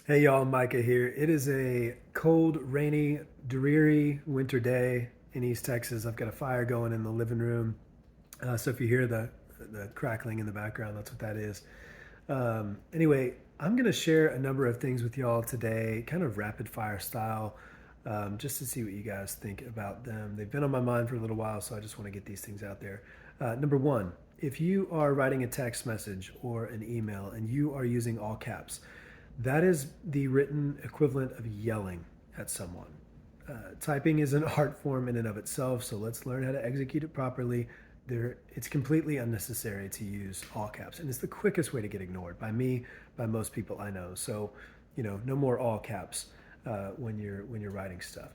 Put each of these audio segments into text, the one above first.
Hey y'all, Micah here. It is a cold, rainy, dreary winter day in East Texas. I've got a fire going in the living room. So if you hear the crackling in the background, that's what that is. Anyway, I'm going to share a number of things with y'all today, kind of rapid fire style, just to see what you guys think about them. They've been on my mind for a little while, so I just want to get these things out there. Number one, if you are writing a text message or an email and you are using all caps, that is the written equivalent of yelling at someone. Typing is an art form in and of itself, so let's learn how to execute it properly. It's completely unnecessary to use all caps, and it's the quickest way to get ignored by me, by most people I know. So, no more all caps when you're writing stuff.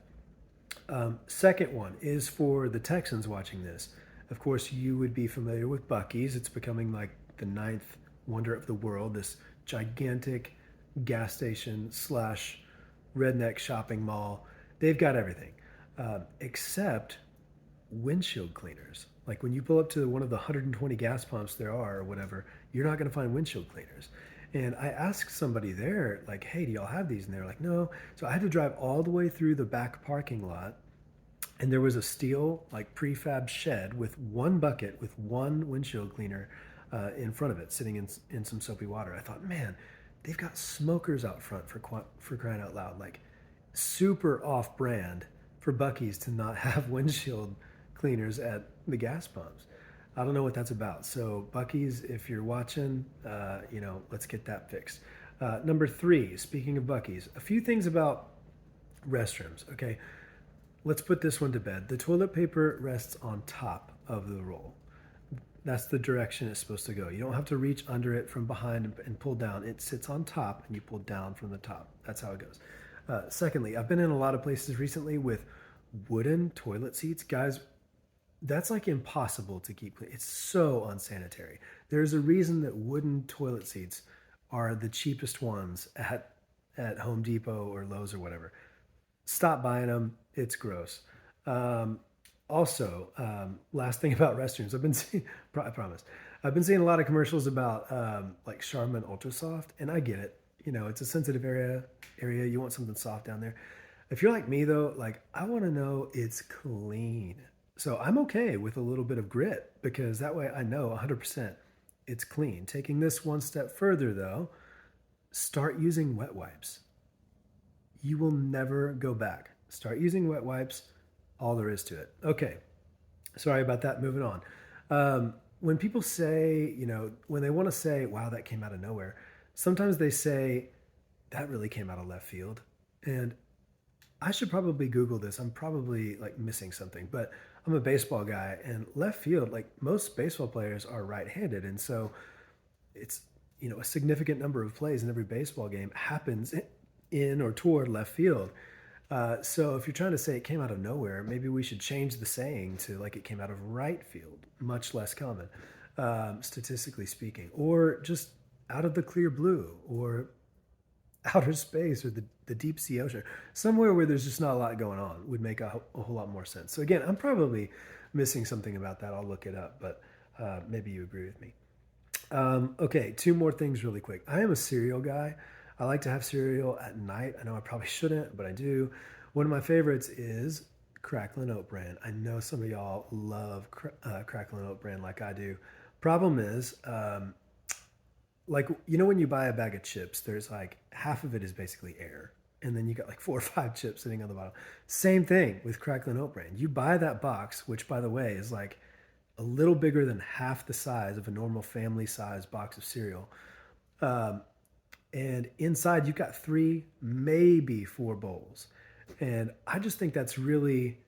Second one is for the Texans watching this. Of course, you would be familiar with Buc-ee's. It's becoming like the ninth wonder of the world. This gigantic gas station slash redneck shopping mall. They've got everything except windshield cleaners. Like when you pull up to one of the 120 gas pumps there are or whatever, you're not going to find windshield cleaners. And I asked somebody there, like, hey, do y'all have these? And they're like, no. So I had to drive all the way through the back parking lot, and there was a steel, like, prefab shed with one bucket with one windshield cleaner in front of it, sitting in some soapy water. I thought, man, they've got smokers out front for crying out loud. Like, super off brand for Buc-ee's to not have windshield cleaners at the gas pumps. I don't know what that's about. So Buc-ee's, if you're watching, let's get that fixed. Number three, speaking of Buc-ee's, a few things about restrooms. Okay, let's put this one to bed. The toilet paper rests on top of the roll. That's the direction it's supposed to go. You don't have to reach under it from behind and pull down. It sits on top and you pull down from the top. That's how it goes. Secondly, I've been in a lot of places recently with wooden toilet seats. Guys, that's like impossible to keep clean. It's so unsanitary. There's a reason that wooden toilet seats are the cheapest ones at Home Depot or Lowe's or whatever. Stop buying them. It's gross. Um, last thing about restrooms, I've been seeing. I promise. I've been seeing a lot of commercials about like Charmin Ultra Soft, and I get it. It's a sensitive area. You want something soft down there. If you're like me though, like I want to know it's clean. So I'm okay with a little bit of grit because that way I know 100% it's clean. Taking this one step further though, start using wet wipes. You will never go back. Start using wet wipes. All there is to it. Okay. Sorry about that. Moving on. When people say, when they want to say, wow, that came out of nowhere, sometimes they say, that really came out of left field. And I should probably Google this. I'm probably like missing something, but I'm a baseball guy and left field, like most baseball players are right handed. And so it's, a significant number of plays in every baseball game happens in or toward left field. So if you're trying to say it came out of nowhere, maybe we should change the saying to like it came out of right field, much less common, statistically speaking, or just out of the clear blue, or outer space, or the deep sea ocean, somewhere where there's just not a lot going on would make a whole lot more sense. So again, I'm probably missing something about that. I'll look it up, but maybe you agree with me. Okay, two more things really quick. I am a cereal guy. I like to have cereal at night. I know I probably shouldn't, but I do. One of my favorites is Cracklin Oat Bran. I know some of y'all love Cracklin Oat Bran like I do. Problem is, like when you buy a bag of chips, there's like half of it is basically air, and then you got like four or five chips sitting on the bottom. Same thing with Cracklin Oat Bran. You buy that box, which by the way is like a little bigger than half the size of a normal family size box of cereal. Um, and inside you've got three, maybe four bowls. And I just think that's not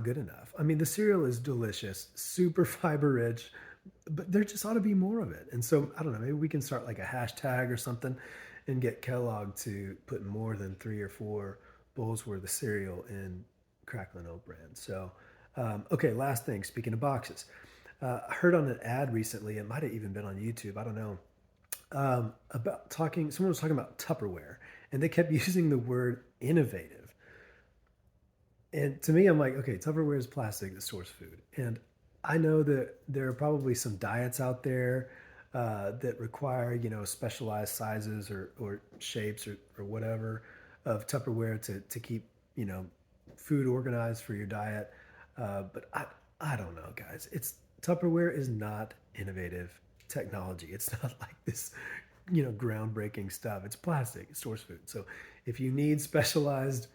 good enough. I mean, the cereal is delicious, super fiber rich, but there just ought to be more of it. And so I don't know, maybe we can start like a hashtag or something and get Kellogg to put more than three or four bowls worth of cereal in Cracklin Oat Bran. So, okay, last thing, speaking of boxes. I heard on an ad recently, it might have even been on YouTube, I don't know, someone was talking about Tupperware, and they kept using the word innovative. And to me, I'm like, okay, Tupperware is plastic that stores food. And I know that there are probably some diets out there that require, specialized sizes or shapes or whatever of Tupperware to keep, food organized for your diet. But I don't know, guys. Tupperware is not innovative technology. It's not like this, groundbreaking stuff. It's plastic. It stores food. So if you need specialized,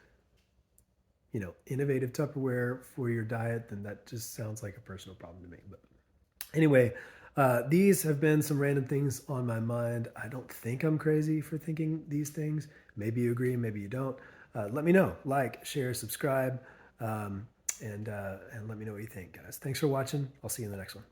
innovative Tupperware for your diet, then that just sounds like a personal problem to me. But anyway, these have been some random things on my mind. I don't think I'm crazy for thinking these things. Maybe you agree, maybe you don't. Let me know. Like, share, subscribe, and let me know what you think, guys. Thanks for watching. I'll see you in the next one.